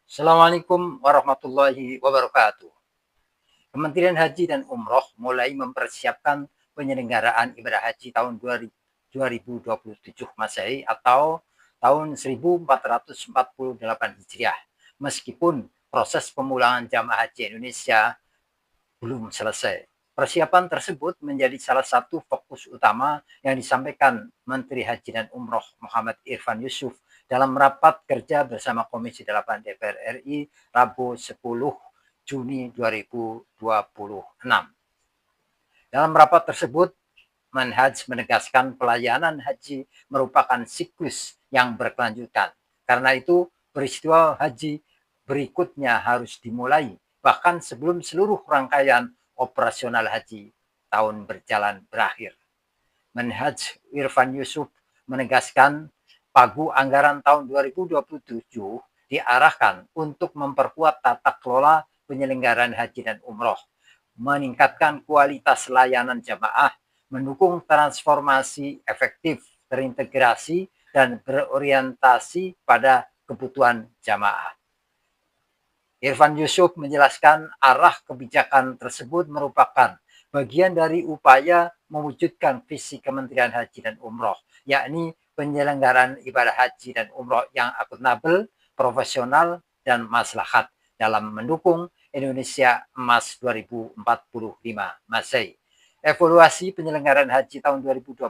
Assalamualaikum warahmatullahi wabarakatuh. Kementerian Haji dan Umroh mulai mempersiapkan penyelenggaraan ibadah haji tahun 2027 Masehi atau tahun 1448 Hijriah. Meskipun proses pemulangan jamaah haji Indonesia belum selesai. Persiapan tersebut menjadi salah satu fokus utama yang disampaikan Menteri Haji dan Umroh Muhammad Irfan Yusuf dalam rapat kerja bersama Komisi 8 DPR RI Rabu 10 Juni 2026. Dalam rapat tersebut, Menhaj menegaskan pelayanan haji merupakan siklus yang berkelanjutan. Karena itu, peristiwa haji berikutnya harus dimulai bahkan sebelum seluruh rangkaian operasional haji tahun berjalan berakhir. Menhaj Irfan Yusuf menegaskan pagu anggaran tahun 2027 diarahkan untuk memperkuat tata kelola penyelenggaraan haji dan umroh, meningkatkan kualitas layanan jamaah, mendukung transformasi efektif, terintegrasi, dan berorientasi pada kebutuhan jamaah. Irfan Yusuf menjelaskan arah kebijakan tersebut merupakan bagian dari upaya mewujudkan visi Kementerian Haji dan Umroh, yakni penyelenggaraan ibadah haji dan umroh yang akuntabel, profesional, dan maslahat dalam mendukung Indonesia Emas 2045 Masehi. Evaluasi penyelenggaraan haji tahun 2026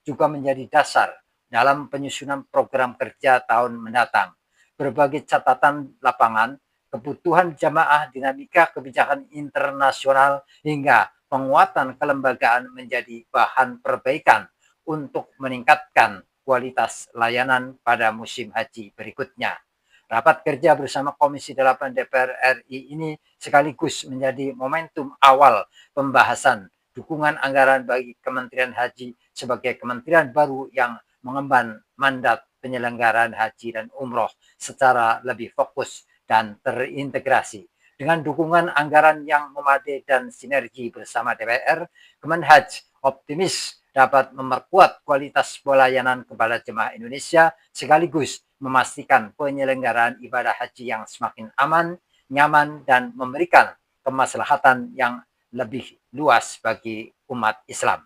juga menjadi dasar dalam penyusunan program kerja tahun mendatang. Berbagai catatan lapangan, kebutuhan jamaah, dinamika kebijakan internasional, hingga penguatan kelembagaan menjadi bahan perbaikan untuk meningkatkan kualitas layanan pada musim haji berikutnya. Rapat kerja bersama Komisi 8 DPR RI ini sekaligus menjadi momentum awal pembahasan dukungan anggaran bagi Kementerian Haji sebagai kementerian baru yang mengemban mandat penyelenggaraan haji dan umroh secara lebih fokus dan terintegrasi. Dengan dukungan anggaran yang memadai dan sinergi bersama DPR, Kemenhaj optimis dapat memperkuat kualitas pelayanan kepada jemaah Indonesia sekaligus memastikan penyelenggaraan ibadah haji yang semakin aman, nyaman, dan memberikan kemaslahatan yang lebih luas bagi umat Islam.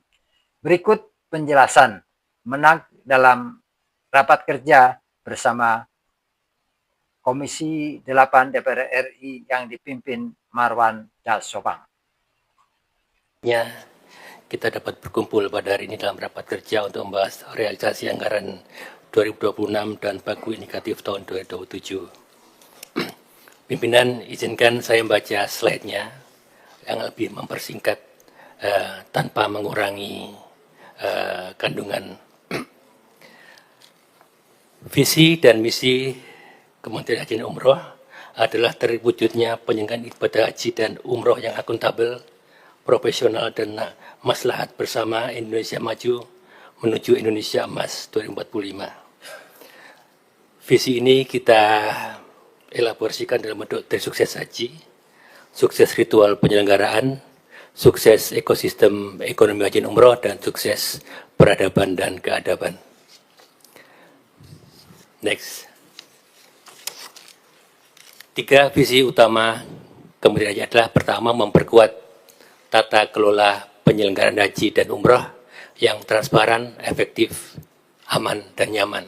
Berikut penjelasan Menag dalam rapat kerja bersama Komisi 8 DPR RI yang dipimpin Marwan Dasopang. Ya, kita dapat berkumpul pada hari ini dalam rapat kerja untuk membahas realisasi anggaran 2026 dan pagu indikatif tahun 2027. Pimpinan, izinkan saya membaca slide-nya yang lebih mempersingkat tanpa mengurangi kandungan. Visi dan misi Kementerian Haji dan Umroh adalah terwujudnya penyelenggaraan ibadah haji dan umroh yang akuntabel, profesional, dan maslahat bersama Indonesia Maju menuju Indonesia Emas 2045. Visi ini kita elaborasikan dalam bentuk dari sukses haji, sukses ritual penyelenggaraan, sukses ekosistem ekonomi haji dan umroh, dan sukses peradaban dan keadaban. Next. 3 visi utama Kementerian Haji adalah: pertama, memperkuat tata kelola penyelenggaraan haji dan umroh yang transparan, efektif, aman, dan nyaman.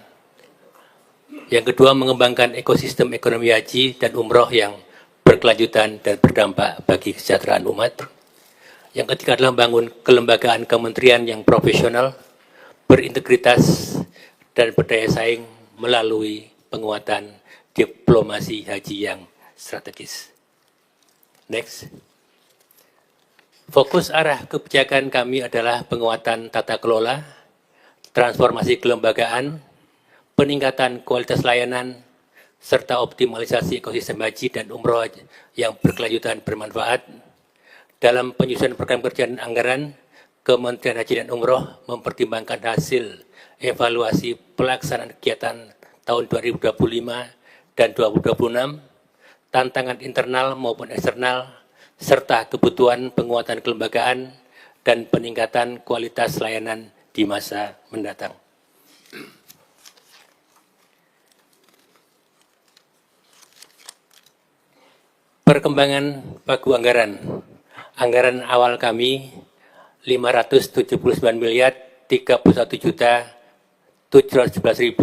Yang kedua, mengembangkan ekosistem ekonomi haji dan umroh yang berkelanjutan dan berdampak bagi kesejahteraan umat. Yang ketiga adalah membangun kelembagaan kementerian yang profesional, berintegritas, dan berdaya saing melalui penguatan diplomasi haji yang strategis. Next. Fokus arah kebijakan kami adalah penguatan tata kelola, transformasi kelembagaan, peningkatan kualitas layanan, serta optimalisasi ekosistem haji dan umroh yang berkelanjutan bermanfaat. Dalam penyusunan program kerja dan anggaran, Kementerian Haji dan Umroh mempertimbangkan hasil evaluasi pelaksanaan kegiatan tahun 2025 dan 2026, tantangan internal maupun eksternal, serta kebutuhan penguatan kelembagaan dan peningkatan kualitas layanan di masa mendatang. Perkembangan pagu anggaran. Anggaran awal kami 579 miliar 31 juta 711.000,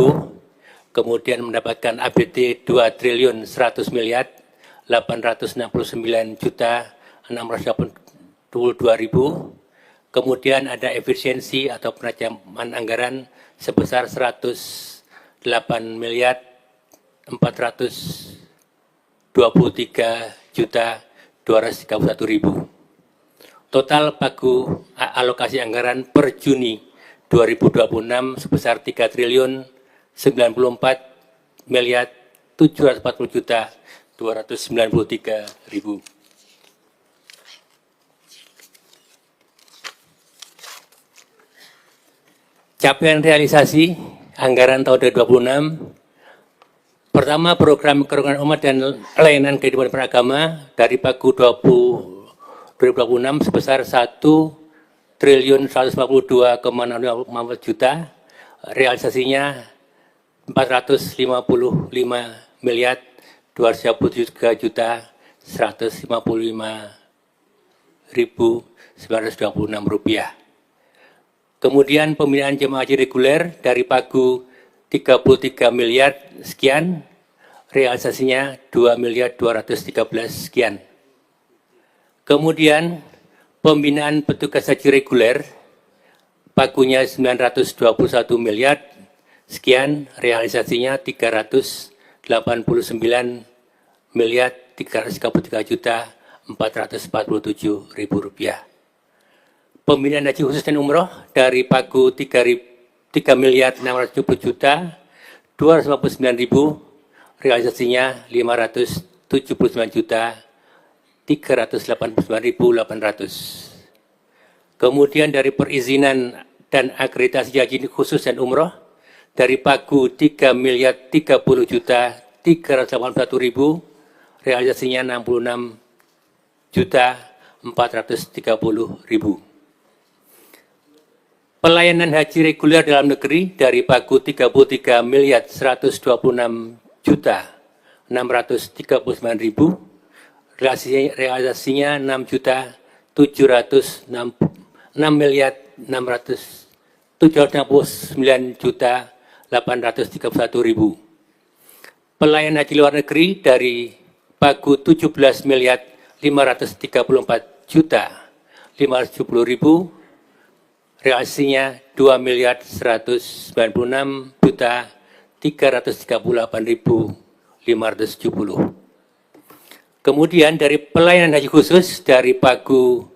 kemudian mendapatkan APT 2 triliun 100 miliar 869 juta 682.000, kemudian ada efisiensi atau penajaman anggaran sebesar 108 miliar 423 juta 231.000. Total pagu alokasi anggaran per Juni 2026 sebesar 3 triliun 94 miliar 740 juta 293.000. Capaian realisasi anggaran tahun 2026. Pertama, program kerukunan umat dan layanan kehidupan beragama dari pagu 2026 sebesar 1 triliun 152,6 juta, realisasinya 455 miliar 223 juta 155.926 rupiah. Kemudian pembinaan jemaah haji reguler dari pagu 33 miliar sekian, realisasinya 2 miliar 213 sekian. Kemudian pembinaan petugas haji reguler, pagunya 921 miliar sekian, realisasinya 389 miliar 333 juta 447.000 rupiah. Pembinaan haji khusus dan umroh dari pagu 3 miliar 670 juta 259.000, realisasinya 579 juta 389.800. Kemudian dari perizinan dan akreditasi haji khusus dan umroh dari pagu 3 miliar 30 juta 381.000, realisasinya 66 juta 430.000. Pelayanan haji reguler dalam negeri dari pagu 33 miliar 126 juta 639.000, realisasinya 6 juta 769 juta 831.000. Pelayanan haji luar negeri dari pagu 17 miliar 534 juta 570.000, realisasinya 2 miliar 196 juta 338.570. Kemudian dari pelayanan haji khusus dari pagu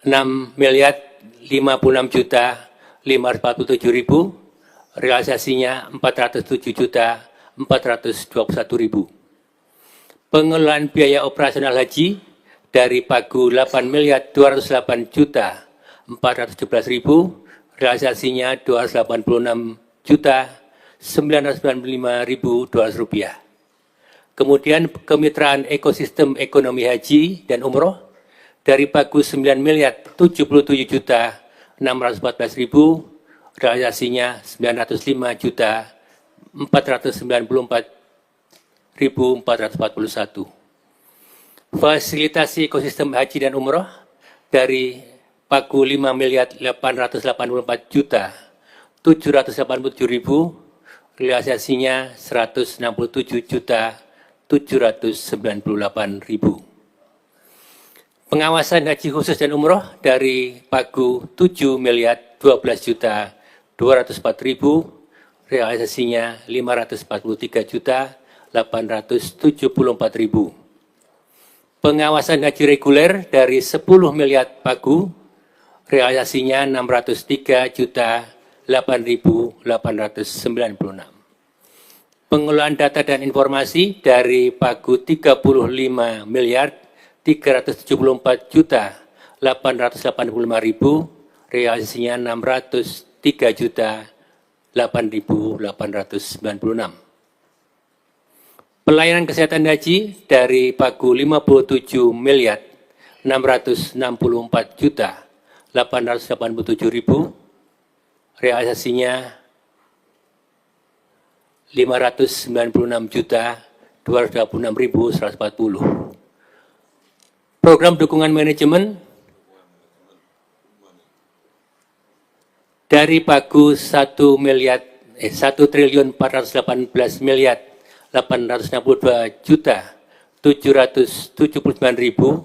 6 miliar 56 juta 547.000, realisasinya 407 juta 421.000. Pengelolaan biaya operasional haji dari pagu 8 miliar 208 juta 417.000, realisasinya 286 juta 995.200 rupiah. Kemudian kemitraan ekosistem ekonomi haji dan umroh dari pagu 9 miliar 77 juta 614.000, realisasinya 905 juta 494.441. Fasilitasi ekosistem haji dan umroh dari pagu 5 miliar 884 juta 787.000, realisasinya 167 juta 798.000. Pengawasan haji khusus dan umroh dari pagu 7 miliar 12 juta 204.000, realisasinya 543 juta 874.000. Pengawasan haji reguler dari 10 miliar pagu, realisasinya 603 juta 8.896. Pengelolaan data dan informasi dari pagu 35 miliar 374 juta 885.000, realisasinya 603 juta 8.896. Pelayanan kesehatan haji dari pagu 57 miliar 664 juta 887.000, realisasinya 596 juta 226.140. Program dukungan manajemen dari pagu 1.482.862.779.000,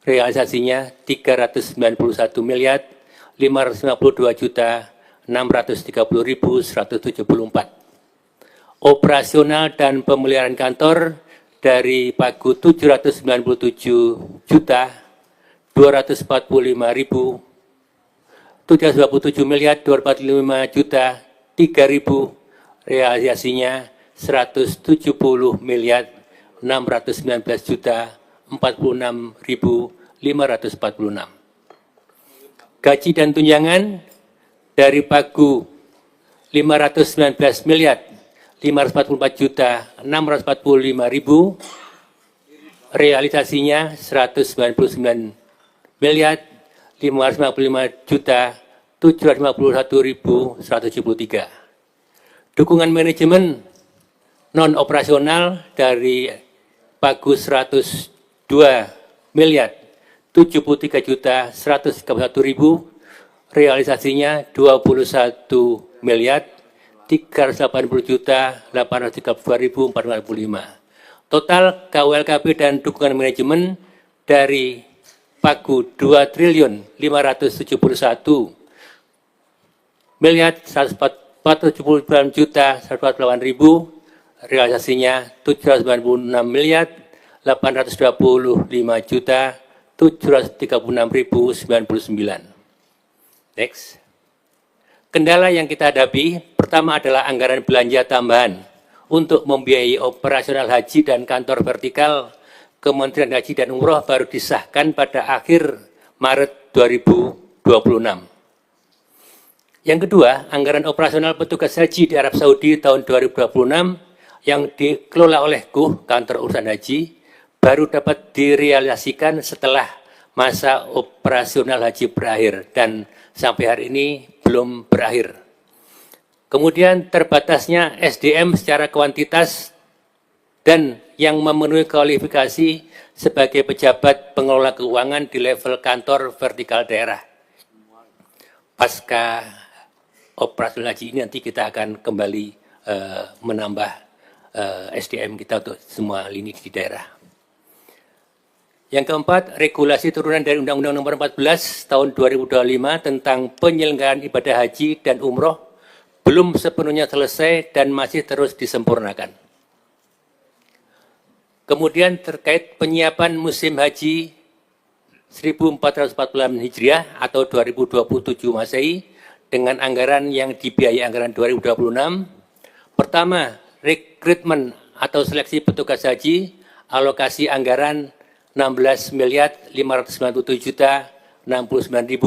realisasinya 391.552.630.174. Operasional dan pemeliharaan kantor dari pagu 797.245.245.3.000, realisasinya 170.619.046.546. Gaji dan tunjangan dari pagu 519.544.645.000, realisasinya 199.555.751.173. Dukungan manajemen non operasional dari pagu 102.073.131.000, realisasinya 21.380.832.445. Total KULKB dan dukungan manajemen dari pagu 2.149.148.000, realisasinya 726.825.736.099. Next. Kendala yang kita hadapi pertama adalah anggaran belanja tambahan untuk membiayai operasional haji dan kantor vertikal Kementerian Haji dan Umroh baru disahkan pada akhir Maret 2026. Yang kedua, anggaran operasional petugas haji di Arab Saudi tahun 2026 yang dikelola oleh KUH, Kantor Urusan Haji, baru dapat direalisasikan setelah masa operasional haji berakhir dan sampai hari ini belum berakhir. Kemudian terbatasnya SDM secara kuantitas dan yang memenuhi kualifikasi sebagai pejabat pengelola keuangan di level kantor vertikal daerah. Pasca operasional haji ini nanti kita akan kembali menambah SDM kita untuk semua lini di daerah. Yang keempat, regulasi turunan dari Undang-Undang Nomor 14 Tahun 2025 tentang penyelenggaraan ibadah haji dan umroh belum sepenuhnya selesai dan masih terus disempurnakan. Kemudian terkait penyiapan musim haji 1446 Hijriah atau 2027 Masehi dengan anggaran yang dibiayai anggaran 2026. Pertama, rekrutmen atau seleksi petugas haji, alokasi anggaran 16.597.069.000.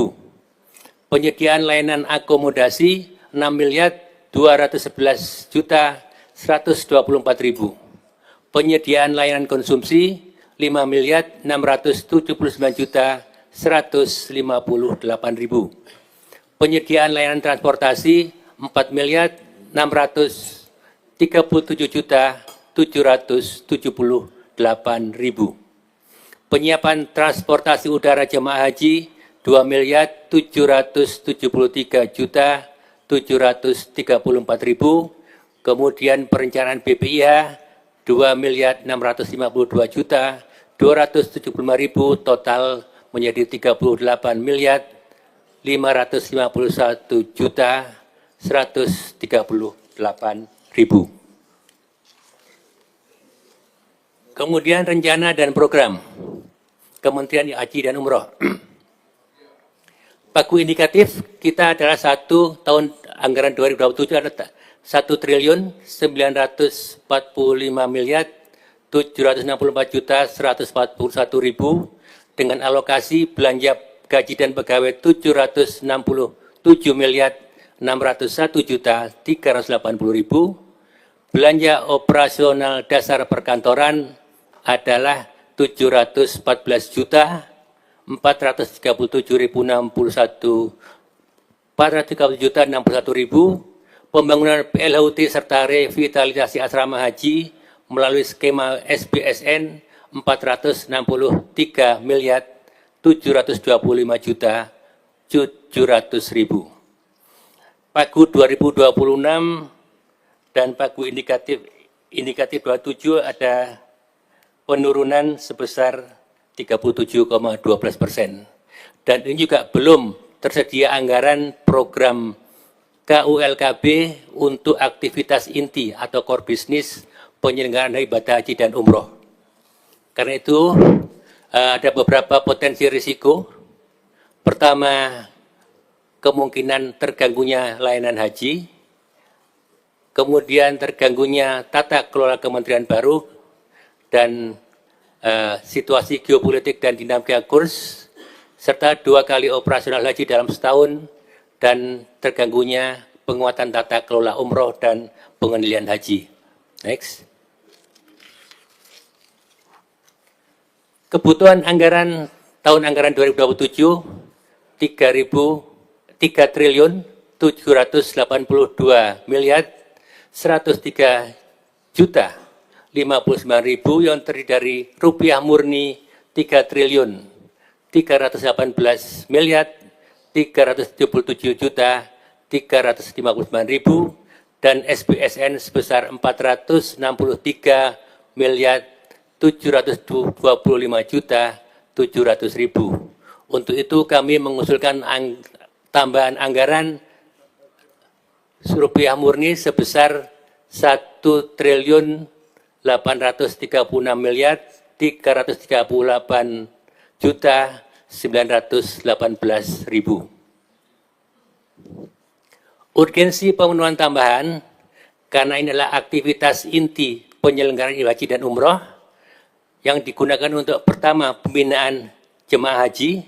Penyediaan layanan akomodasi 6.211.124.000. Penyediaan layanan konsumsi 5.679.158.000. Penyediaan layanan transportasi 4.637.778.000. Penyiapan transportasi udara jemaah haji 2.073.734.000. Kemudian perencanaan BPIH 2.652.275.000, total menjadi 38.551.138.000. Kemudian rencana dan program Kementerian Haji dan Umroh. Pagu indikatif kita adalah tahun anggaran 2027 adalah 1.945.764.141.000 dengan alokasi belanja gaji dan pegawai 767.601.380.000. Belanja operasional dasar perkantoran adalah 714.437.061.000. Pembangunan PLHUT serta revitalisasi asrama haji melalui skema SBSN 463 miliar 725 juta 700.000. Pagu 2026 dan Pagu indikatif 27 ada penurunan sebesar 37,12%. Dan ini juga belum tersedia anggaran program KULKB untuk aktivitas inti atau core business penyelenggaraan ibadah haji dan umroh. Karena itu ada beberapa potensi risiko. Pertama, kemungkinan terganggunya layanan haji, kemudian terganggunya tata kelola kementerian baru, dan situasi geopolitik dan dinamika kurs, serta 2 kali operasional haji dalam setahun, dan terganggunya penguatan tata kelola umroh dan pengendalian haji. Next. Kebutuhan anggaran tahun anggaran 2027 3 triliun 782 miliar 103 juta 59.000 yang terdiri dari rupiah murni 3 triliun 318 miliar 377 juta 359.000 dan SBSN sebesar 463 miliar 725 juta 700.000. Untuk itu kami mengusulkan tambahan anggaran rupiah murni sebesar 1 triliun 836 miliar 338 juta 918.000. Urgensi pemenuhan tambahan karena ini adalah aktivitas inti penyelenggaraan ibadah haji dan umroh yang digunakan untuk pertama pembinaan jemaah haji.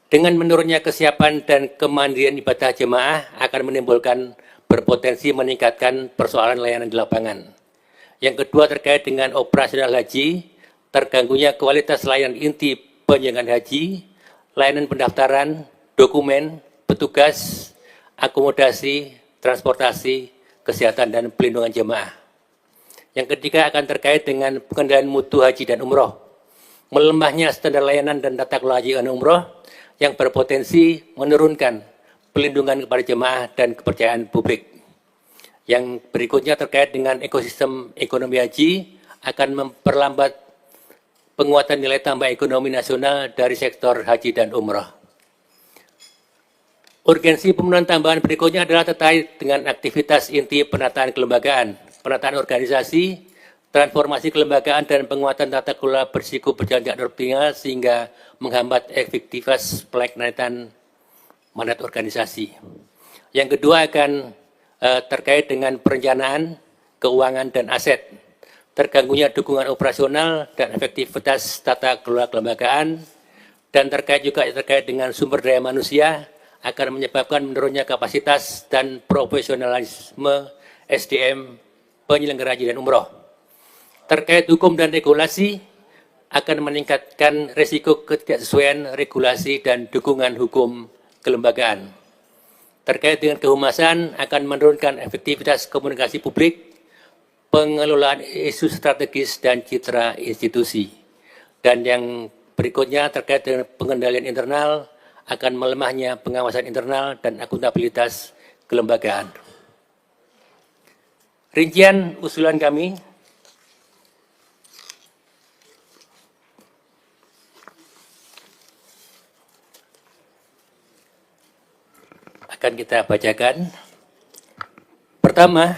Dengan menurunnya kesiapan dan kemandirian ibadah jemaah akan menimbulkan berpotensi meningkatkan persoalan layanan di lapangan. Yang kedua terkait dengan operasional haji, terganggunya kualitas layanan inti penyelenggaraan haji, layanan pendaftaran, dokumen, petugas, akomodasi, transportasi, kesehatan, dan pelindungan jemaah. Yang ketiga akan terkait dengan pengendalian mutu haji dan umroh. Melemahnya standar layanan dan tata kelola haji dan umroh yang berpotensi menurunkan pelindungan kepada jemaah dan kepercayaan publik. Yang berikutnya terkait dengan ekosistem ekonomi haji akan memperlambat penguatan nilai tambah ekonomi nasional dari sektor haji dan umroh. Urgensi pemenuhan tambahan berikutnya adalah terkait dengan aktivitas inti penataan kelembagaan, penataan organisasi, transformasi kelembagaan, dan penguatan tata kelola berisiko berjalan tidak optimal sehingga menghambat efektivitas pelaksanaan mandat organisasi. Yang kedua akan terkait dengan perencanaan, keuangan, dan aset. Terganggunya dukungan operasional dan efektivitas tata kelola kelembagaan, dan terkait dengan sumber daya manusia akan menyebabkan menurunnya kapasitas dan profesionalisme SDM penyelenggara haji dan umroh. Terkait hukum dan regulasi akan meningkatkan risiko ketidaksesuaian regulasi dan dukungan hukum kelembagaan. Terkait dengan kehumasan akan menurunkan efektivitas komunikasi publik, pengelolaan isu strategis, dan citra institusi. Dan yang berikutnya terkait dengan pengendalian internal akan melemahnya pengawasan internal dan akuntabilitas kelembagaan. Rincian usulan kami akan kita bacakan. Pertama,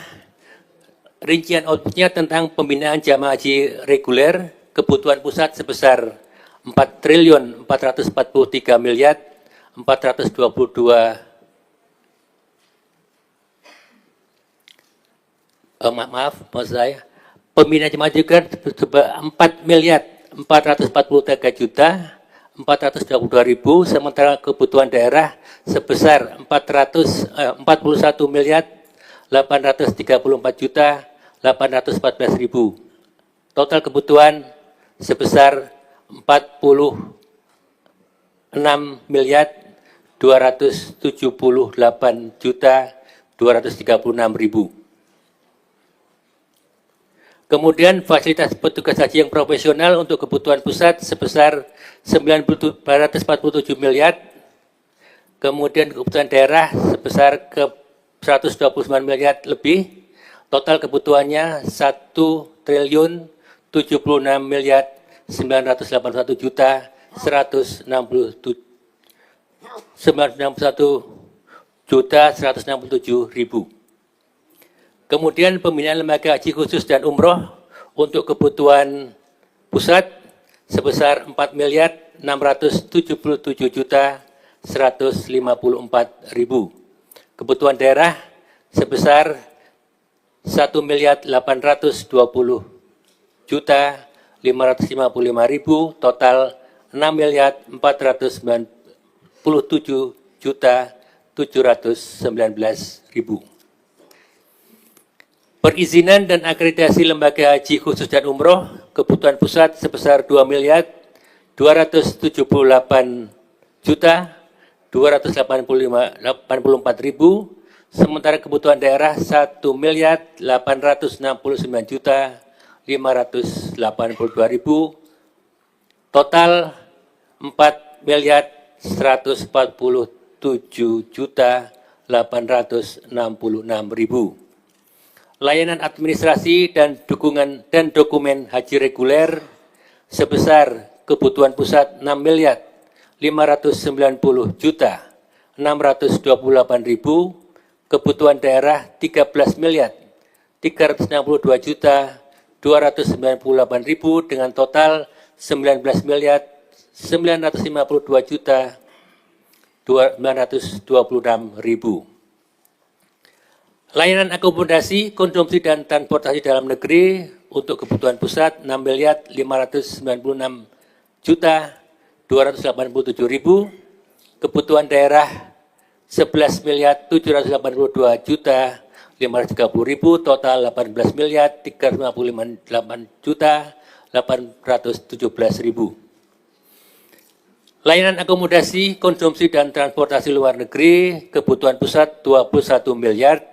rincian outputnya tentang pembinaan jamaah haji reguler, kebutuhan pusat sebesar 4 triliun 443 miliar 422 maksud saya pembinaan jemaah juga 4 miliar 443 juta 422.000, sementara kebutuhan daerah sebesar 41 miliar 834 juta 814.000. Total kebutuhan sebesar 46 miliar 278 juta 236.000. Kemudian fasilitas petugas haji yang profesional untuk kebutuhan pusat sebesar 947 miliar. Kemudian kebutuhan daerah sebesar ke 129 miliar lebih. Total kebutuhannya 1.076 miliar 981 juta 167 ribu. Kemudian pembinaan lembaga haji khusus dan umroh untuk kebutuhan pusat sebesar 4 miliar 677 juta 154 ribu. Kebutuhan daerah sebesar 1 miliar 820 juta 555 ribu, total 6 miliar 497 juta 719 ribu. Perizinan dan akreditasi lembaga haji khusus dan umroh kebutuhan pusat sebesar 2 miliar 278 juta 284 ribu, sementara kebutuhan daerah 1 miliar 869 juta 582 ribu, total 4 miliar 147 juta 866 ribu. Layanan administrasi dan dukungan dan dokumen haji reguler sebesar kebutuhan pusat 6 miliar 590 juta 628 ribu, kebutuhan daerah 13 miliar 362 juta 298 ribu dengan total 19 miliar 952 juta 926 ribu. Layanan akomodasi, konsumsi dan transportasi dalam negeri untuk kebutuhan pusat 6 miliar 596 juta 287 ribu, kebutuhan daerah 11 miliar 782 juta 530 ribu, total 18 miliar 358 juta 817 ribu. Layanan akomodasi, konsumsi dan transportasi luar negeri, kebutuhan pusat 21 miliar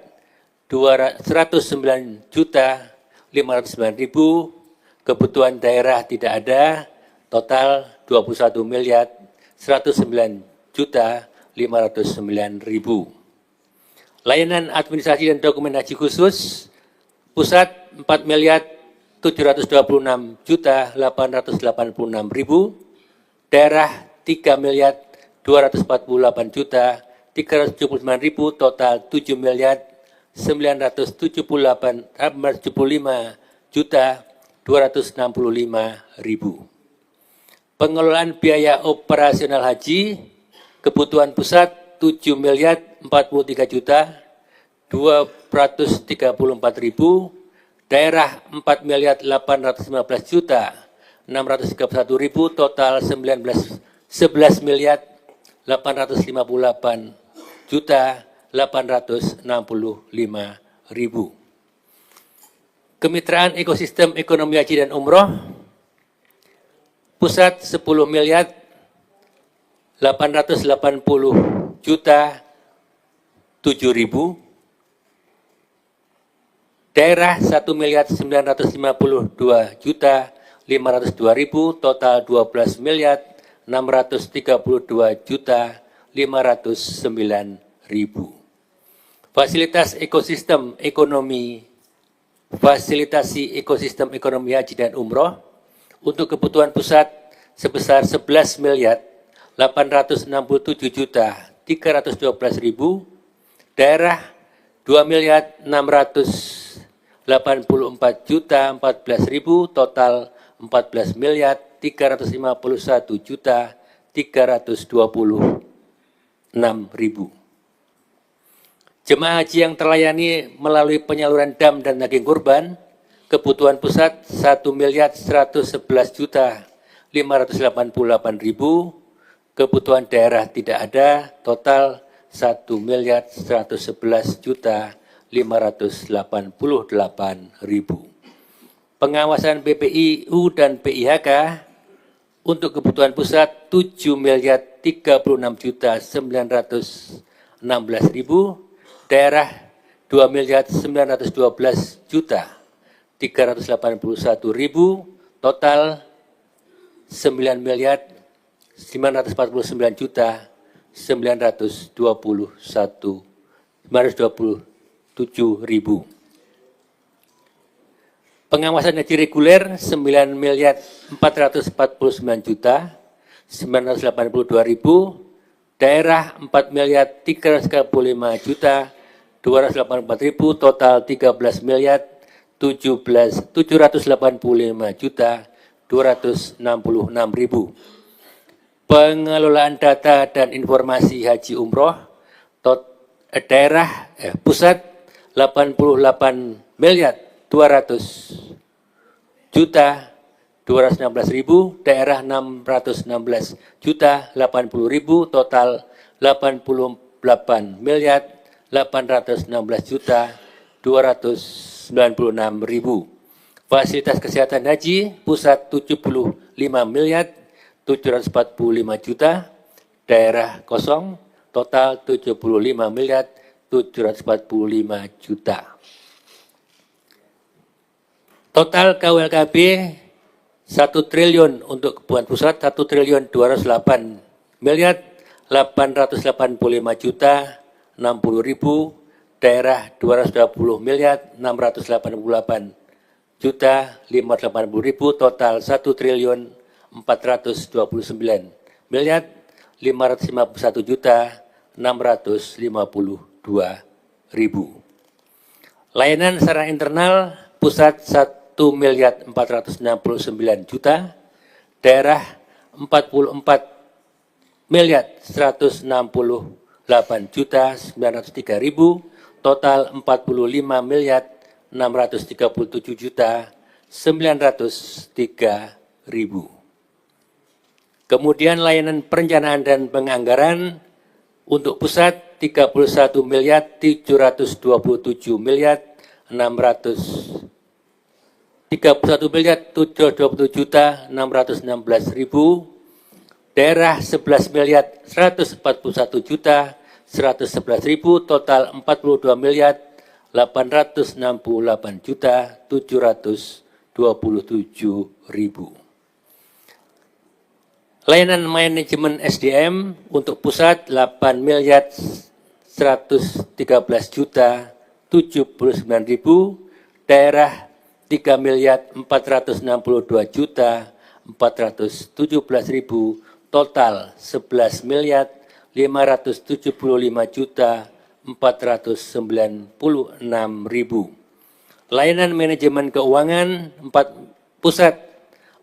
109 juta 509 ribu, kebutuhan daerah tidak ada, total 21 miliar 109 juta 509 ribu. Layanan administrasi dan dokumen haji khusus, pusat 4 miliar 726 juta 886 ribu, daerah 3 miliar 248 juta 379 ribu, total 7 miliar 975 juta 265 ribu. Pengelolaan biaya operasional haji, kebutuhan pusat 7 miliar 43 juta 234 ribu, daerah 4 miliar 815 juta 631 ribu, total 11 miliar 858 juta 865 ribu. Kemitraan ekosistem ekonomi haji dan umroh, pusat 10 miliar 880 juta 7 ribu, daerah 1 miliar 952 juta 502 ribu, total 12 miliar 632 juta 509 ribu. Fasilitasi ekosistem ekonomi haji dan umroh untuk kebutuhan pusat sebesar 11 miliar 867 juta 312 ribu, daerah 2 miliar 684 juta 14 ribu, total 14 miliar 351 juta 326 ribu. Jemaah haji yang terlayani melalui penyaluran dam dan daging kurban, kebutuhan pusat 1 miliar 111 juta 588 ribu, kebutuhan daerah tidak ada, total 1 miliar 111 juta 588 ribu. Pengawasan BPIU dan PIHK untuk kebutuhan pusat 7 miliar 36 juta 916 ribu, daerah 2 miliar 912 juta 381.000, total 9.941.927.000. Pengawasan haji reguler 9.449.982.000, daerah 4.335.284.000, total 13.785.266.000. Pengelolaan data dan informasi haji umroh, daerah pusat 88.200.216.000, daerah 616.080.000, total 88.816.296.000. Fasilitas kesehatan haji pusat 75.745.000.000, daerah kosong, total 75.745.000.000. Total KULKB 1 triliun untuk kebutuhan pusat, 1.208.885.060.000, daerah 220.688.580.000, total 1.429.551.652.000. Layanan secara internal pusat 1.469.000.000, daerah 44.168.903.000, total 45.637.903.000. Kemudian layanan perencanaan dan penganggaran untuk pusat 31.727.616.000, daerah 11.141.111.000, total 42.868.727.000. Layanan manajemen SDM untuk pusat 8.113.079.000, daerah 3.462.417.000, total 11.575.496.000. Layanan manajemen keuangan pusat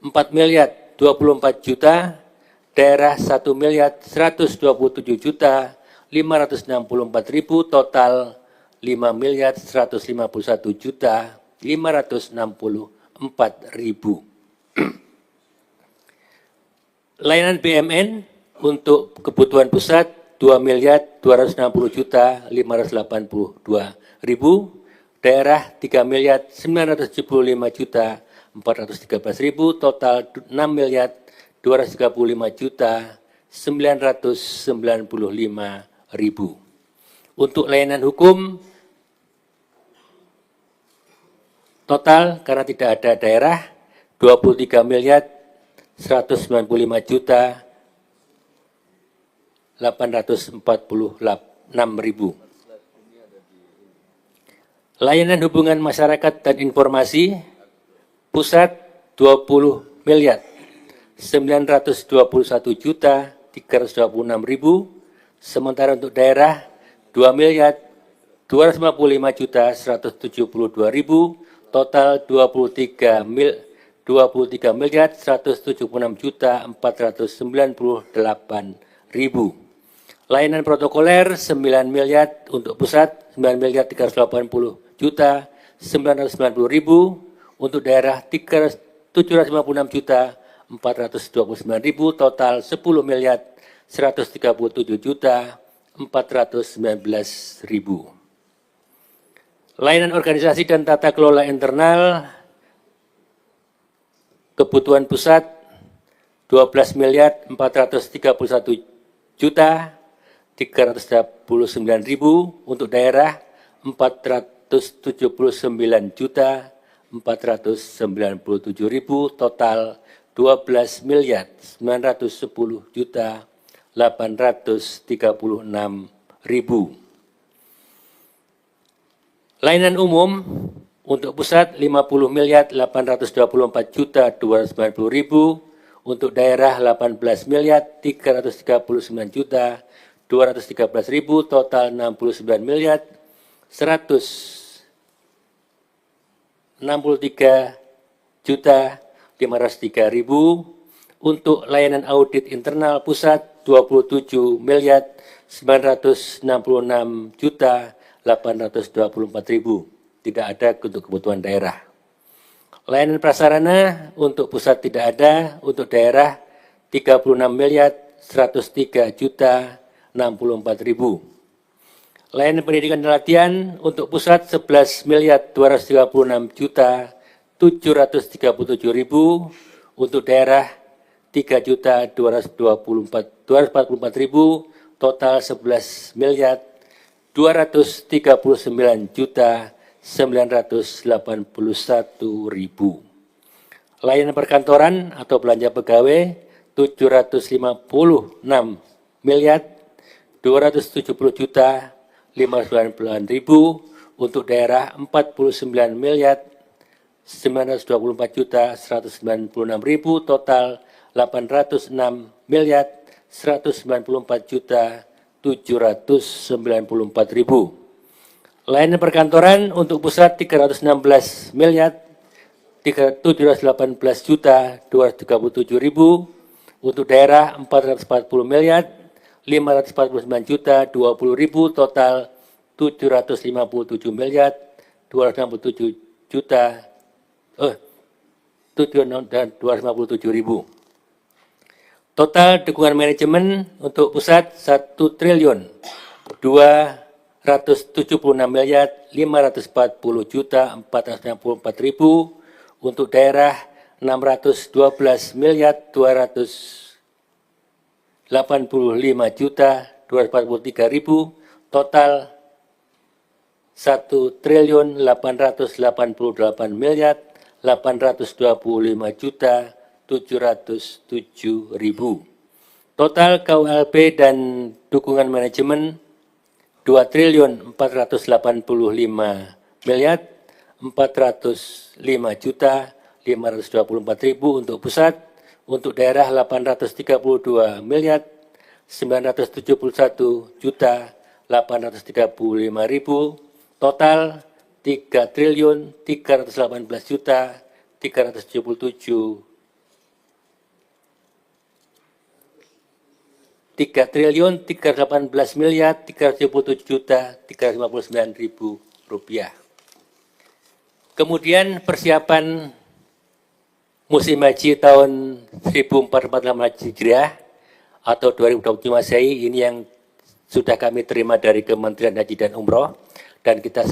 4.024.000.000, daerah 1.127.564.000, total 5.151.564.000. Layanan BMN untuk kebutuhan pusat 2.260.582.000, daerah 3.975.413.000, total 6.235.995.000. Untuk layanan hukum total karena tidak ada daerah 23.195.846.000. Layanan hubungan masyarakat dan informasi pusat 20.921.326.000, sementara untuk daerah 2.255.172.000, total 23.176.498.000. Layanan protokoler 9 miliar untuk pusat, 9.380.990.000, untuk daerah 756.429.000, total 10.137.419.000. Layanan organisasi dan tata kelola internal kebutuhan pusat 12.431.339.000, untuk daerah 479.499.000, 497.000, total 12.910.836.000. Layanan umum untuk pusat 50.824.290.000, untuk daerah 18.339.213.000, total 69.163.503.000. Untuk layanan audit internal pusat 27.966.824.000. Tidak ada untuk kebutuhan daerah. Layanan prasarana untuk pusat tidak ada, untuk daerah 36.103.064.000. Layanan pendidikan dan latihan untuk pusat 11.256.737.000, untuk daerah 3.244.000, total 11.239.981.000. Layanan perkantoran atau belanja pegawai 750.270.599.000, untuk daerah 49.924.196.000, total 806.194.794.000. Layanan perkantoran untuk pusat 316.718.237.000, untuk daerah 440.549.020.000, total 750.257.000. Total dukungan manajemen untuk pusat 1.276.540.464.000, untuk daerah 612.285.243.000, total 1.825.825.707.000. Total KULP dan dukungan manajemen 2.485.405.524.000 untuk pusat, untuk daerah 832.971.835.000, total 3.318.377.359.000 rupiah. Kemudian persiapan musim haji tahun 1446 Hijriah atau 2027 Masehi ini yang sudah kami terima dari Kementerian Haji dan Umroh dan kita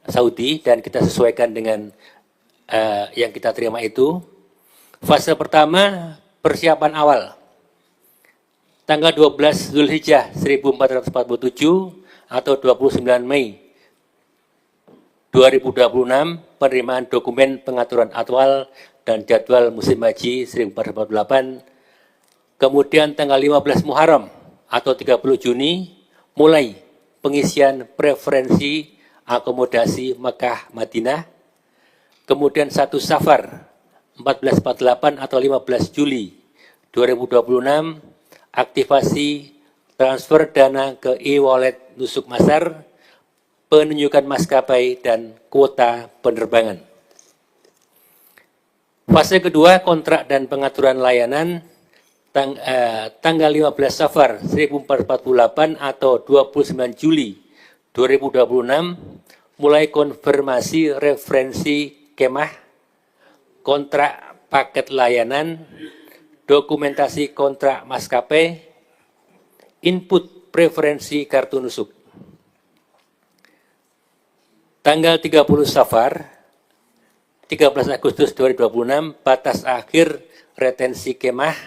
Saudi, dan kita sesuaikan dengan yang kita terima itu. Fase pertama, persiapan awal. Tanggal 12 Zulhijjah 1447 atau 29 Mei 2026, penerimaan dokumen pengaturan atwal dan jadwal musim haji 1448. Kemudian tanggal 15 Muharram atau 30 Juni, mulai pengisian preferensi akomodasi Mekah Madinah. Kemudian 1 Safar 1448 atau 15 Juli 2026, aktivasi transfer dana ke e-wallet Nusuk Masar, penunjukan maskapai dan kuota penerbangan. Fase kedua, kontrak dan pengaturan layanan, tanggal 15 Safar 1448 atau 29 Juli 2026, mulai konfirmasi referensi kemah, kontrak paket layanan, dokumentasi kontrak maskapai, input preferensi kartu nusuk. Tanggal 30 Safar, 13 Agustus 2026, batas akhir retensi kemah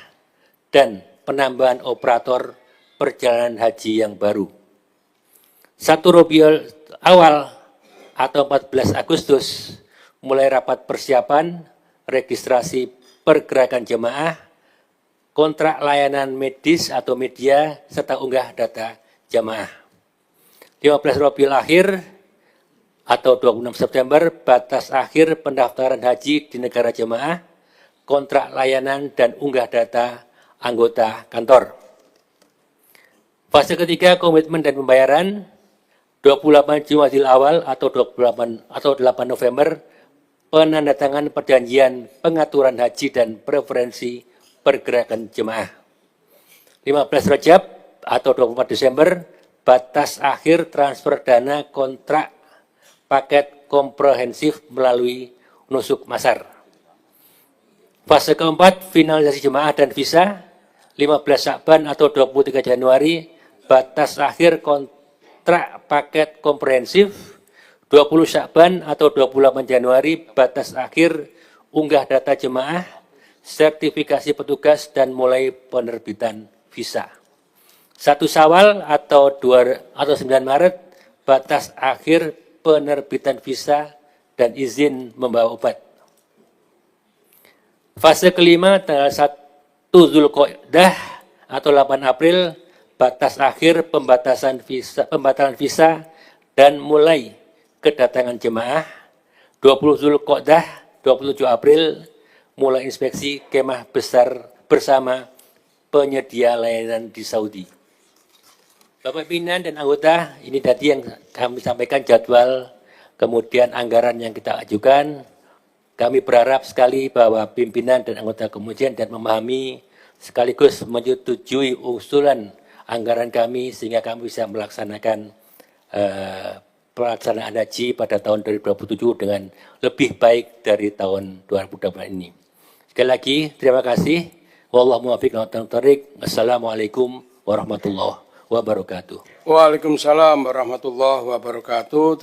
dan penambahan operator perjalanan haji yang baru. 1 Rabiul Awal atau 14 Agustus mulai rapat persiapan, registrasi pergerakan jemaah, kontrak layanan medis atau media, serta unggah data jemaah. 15 Rabiul Akhir atau 26 September, batas akhir pendaftaran haji di negara jemaah, kontrak layanan dan unggah data anggota kantor. Fase ketiga, komitmen dan pembayaran, 28 Jumadil Awal atau 8 November, penandatangan perjanjian pengaturan haji dan preferensi pergerakan jemaah. 15 Rajab atau 24 Desember, batas akhir transfer dana kontrak paket komprehensif melalui nusuk masar. Fase keempat, finalisasi jemaah dan visa, 15 Syakban atau 23 Januari, batas akhir kontrak paket komprehensif, 20 Syakban atau 28 Januari, batas akhir unggah data jemaah, sertifikasi petugas, dan mulai penerbitan visa. 1 Syawal atau 9 Maret, batas akhir penerbitan visa dan izin membawa obat. Fase kelima, tanggal 1 Zulqa'dah atau 8 April, batas akhir pembatalan visa dan mulai kedatangan jemaah. 20 Zulqa'dah, 27 April, mulai inspeksi kemah besar bersama penyedia layanan di Saudi. Bapak pimpinan dan anggota, ini tadi yang kami sampaikan jadwal, kemudian anggaran yang kita ajukan. Kami berharap sekali bahwa pimpinan dan anggota kemudian dan memahami sekaligus menyetujui usulan anggaran kami sehingga kami bisa melaksanakan pelaksanaan haji pada tahun 2027 dengan lebih baik dari tahun 2028 ini. Sekali lagi, terima kasih. Wallahu muwaffiq ila aqwamit thoriq. Assalamualaikum warahmatullahi wabarakatuh. Waalaikumsalam warahmatullahi wabarakatuh.